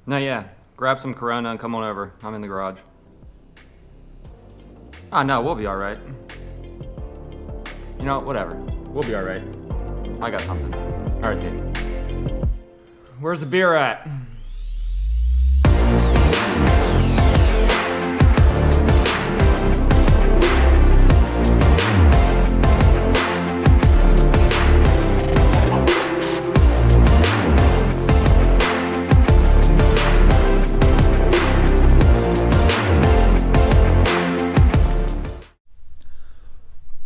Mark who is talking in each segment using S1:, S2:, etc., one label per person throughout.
S1: No, yeah. Grab some Corona and come on over. I'm in the garage. Ah, no, we'll be all right. You know, whatever. We'll be all right. I got something. All right, team. Where's the beer at?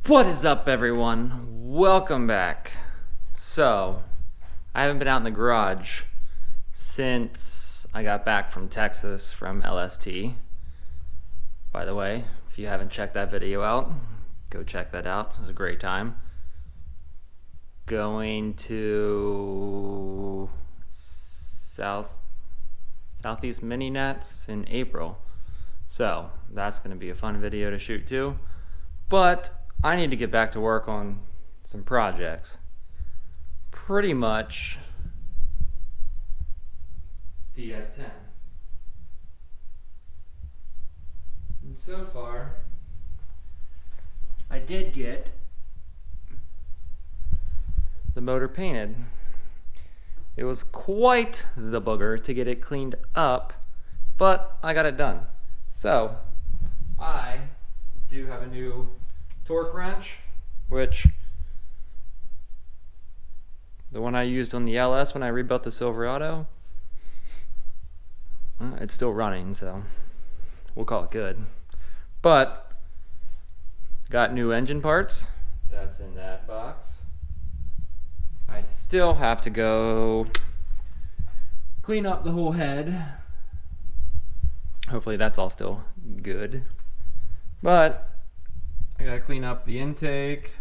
S1: What is up, everyone? Welcome back. So, I haven't been out in the garage since I got back from Texas from LST. By the way, if you haven't checked that video out, go check that out. It was a great time. Going to Southeast Mini Nets in April. So, that's going to be a fun video to shoot too. But I need to get back to work on some projects. Pretty much the S10. And so far, I did get the motor painted. It was quite the booger to get it cleaned up, but I got it done. So, I do have a new torque wrench, which the one I used on the LS when I rebuilt the Silverado, it's still running, so we'll call it good. But got new engine parts. That's in that box. I still have to go clean up the whole head. Hopefully that's all still good. But I gotta clean up the intake,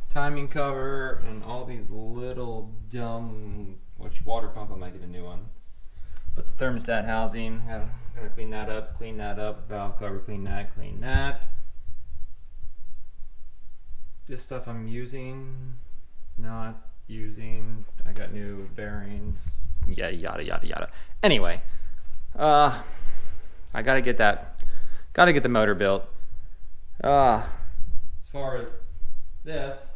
S1: timing cover, and all these little dumb, which water pump, I might get a new one. But the thermostat housing, gotta clean that up, valve cover, clean that. This stuff I'm using, not using, I got new bearings, yada yada yada yada. Anyway, I gotta get the motor built. As far as this,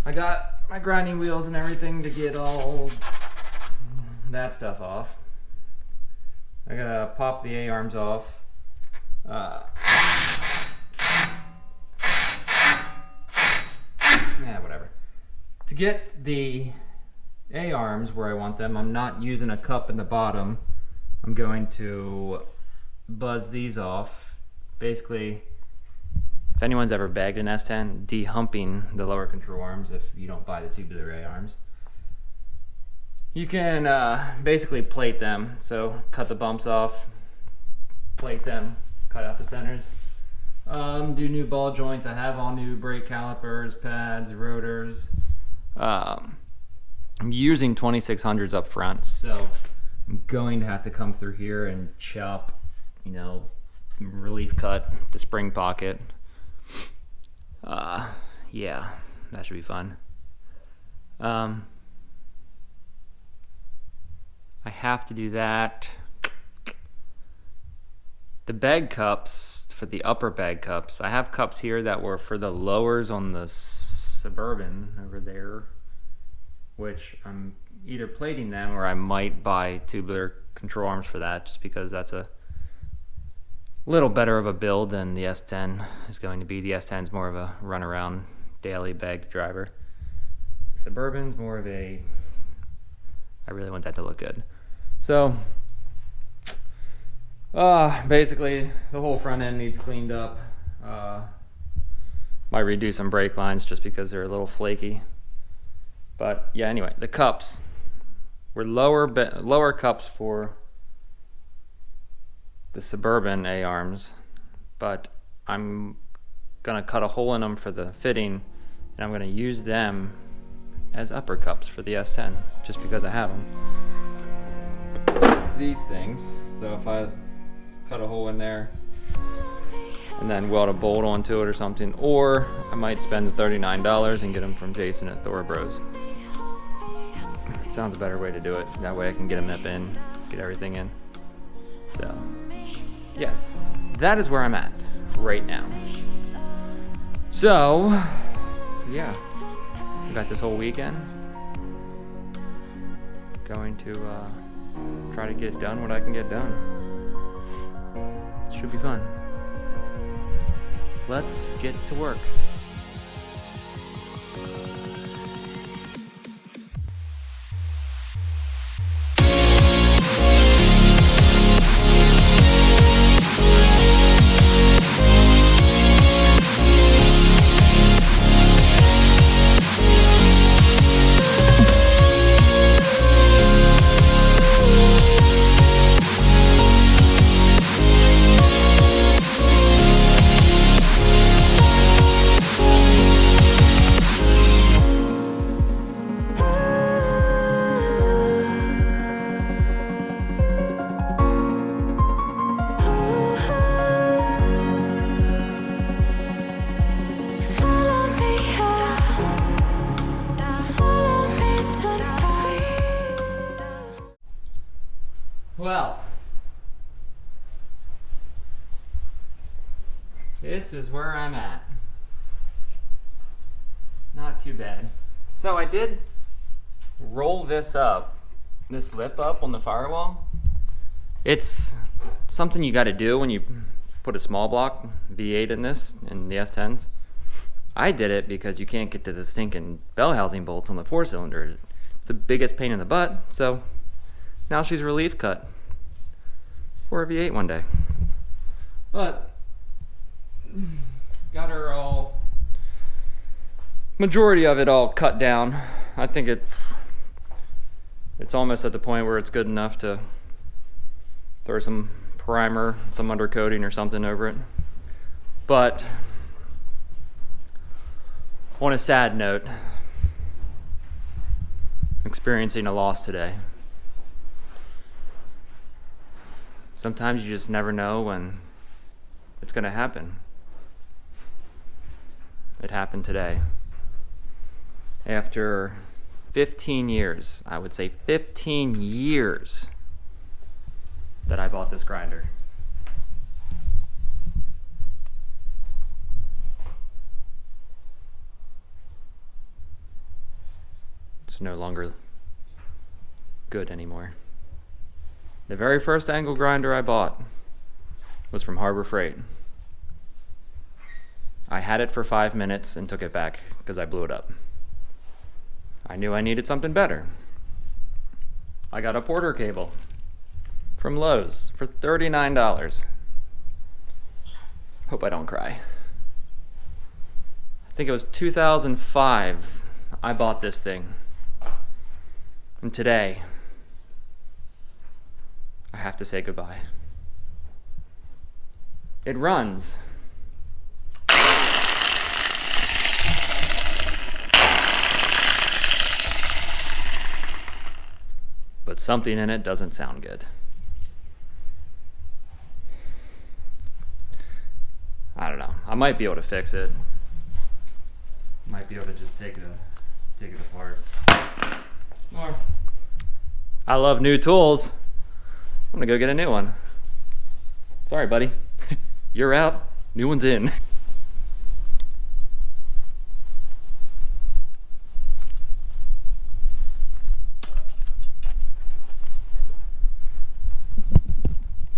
S1: I got my grinding wheels and everything to get all that stuff off. I gotta pop the A-arms off. Yeah, whatever. To get the A-arms where I want them, I'm not using a cup in the bottom. I'm going to buzz these off. Basically, if anyone's ever bagged an S10, dehumping the lower control arms if you don't buy the tubular A-arms. You can basically plate them, so cut the bumps off, plate them, cut out the centers. Do new ball joints. I have all new brake calipers, pads, rotors. I'm using 2600s up front, so I'm going to have to come through here and chop, relief cut the spring pocket. Yeah, that should be fun. I have to do that. The bag cups, for the upper bag cups, I have cups here that were for the lowers on the Suburban over there, which I'm either plating them or I might buy tubular control arms for that, just because that's a little better of a build than the S10 is going to be. The S10 is more of a runaround daily bagged driver. Suburban's more of a, I really want that to look good. So basically the whole front end needs cleaned up. Might redo some brake lines just because they're a little flaky. But yeah, anyway, the cups were lower cups for the Suburban A-arms, but I'm gonna cut a hole in them for the fitting, and I'm gonna use them as upper cups for the S10 just because I have them. These things, so if I cut a hole in there and then weld a bolt onto it or something, or I might spend the $39 and get them from Jason at Thor Bros. sounds a better way to do it. That way I can get a MIP in, get everything in. So, yes, that is where I'm at right now. So, yeah, I got this whole weekend. Going to try to get done what I can get done. Should be fun. Let's get to work. Well, this is where I'm at. Not too bad. So I did roll this up, this lip up on the firewall. It's something you got to do when you put a small block V8 in this, in the S10s. I did it because you can't get to the stinking bell housing bolts on the 4-cylinder. It's the biggest pain in the butt, so now she's relief cut for a V8 one day. But got her all, majority of it all cut down. I think it's almost at the point where it's good enough to throw some primer, some undercoating or something over it. But on a sad note, experiencing a loss today. Sometimes you just never know when it's going to happen. It happened today. After 15 years, I would say 15 years that I bought this grinder. It's no longer good anymore. The very first angle grinder I bought was from Harbor Freight. I had it for 5 minutes and took it back because I blew it up. I knew I needed something better. I got a Porter cable from Lowe's for $39. Hope I don't cry. I think it was 2005 I bought this thing. And today, I have to say goodbye. It runs. But something in it doesn't sound good. I don't know. I might be able to fix it. Might be able to just take it apart. Or I love new tools. I'm gonna go get a new one. Sorry, buddy. You're out. New one's in.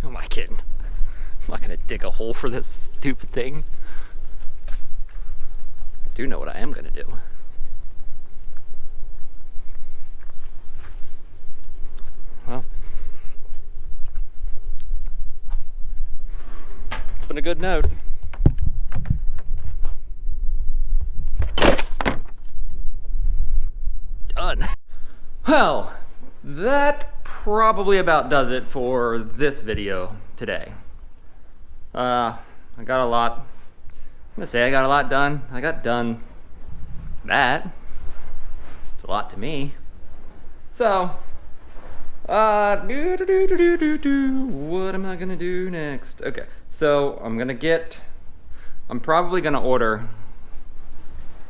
S1: Who am I kidding? I'm not gonna dig a hole for this stupid thing. I do know what I am gonna do. Well, it's been a good note. Done. Well, that probably about does it for this video today. I got a lot. I'm gonna say I got a lot done. I got done that. It's a lot to me. So, what am I gonna do next? Okay, so I'm probably gonna order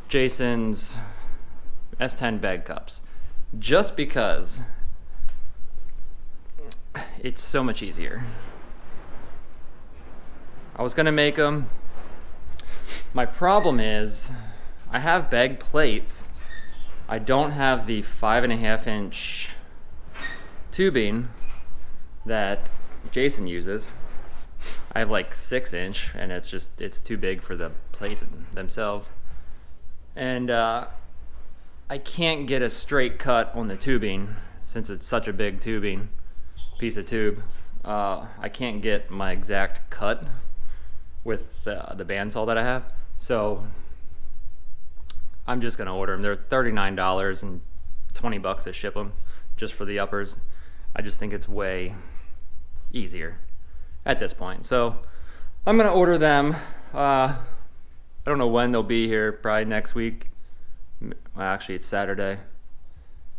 S1: Jason's S10 bag cups. just because it's so much easier. I was gonna make them. My problem is I have bag plates. I don't have the 5.5 inch tubing that Jason uses. I have like 6 inch, and it's too big for the plates themselves. And I can't get a straight cut on the tubing since it's such a big piece of tube. I can't get my exact cut with the bandsaw that I have. So I'm just gonna order them. They're $39 and $20 to ship them just for the uppers. I just think it's way easier at this point. So I'm gonna order them. I don't know when they'll be here, probably next week. Well, actually it's Saturday.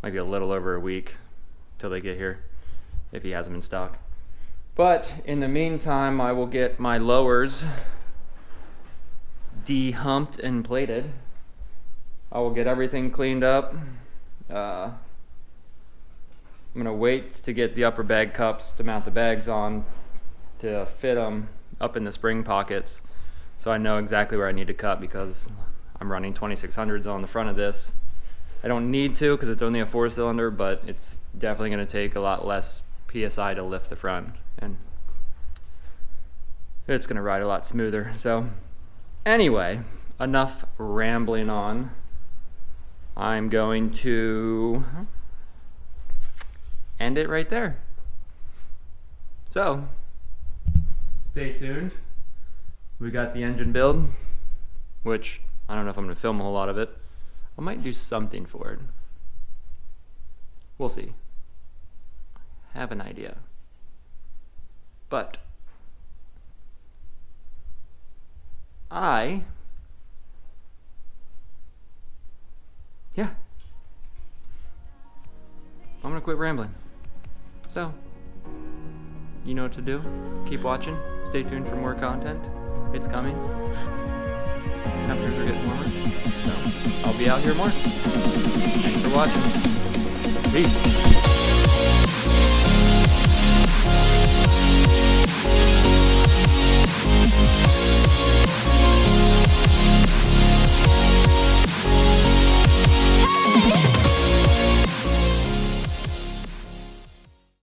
S1: Might be a little over a week till they get here, if he has them in stock. But in the meantime, I will get my lowers de-humped and plated. I will get everything cleaned up. I'm gonna wait to get the upper bag cups to mount the bags on to fit them up in the spring pockets, so I know exactly where I need to cut, because I'm running 2600s on the front of this. I don't need to because it's only a 4-cylinder, but it's definitely going to take a lot less PSI to lift the front, and it's going to ride a lot smoother. So anyway, enough rambling on. I'm going to end it right there. So stay tuned. We got the engine build, which I don't know if I'm going to film a whole lot of it. I might do something for it. We'll see. Have an idea. But I'm going to quit rambling. So, you know what to do. Keep watching. Stay tuned for more content. It's coming. Temperatures are getting warmer, so I'll be out here more. Thanks for watching. Peace.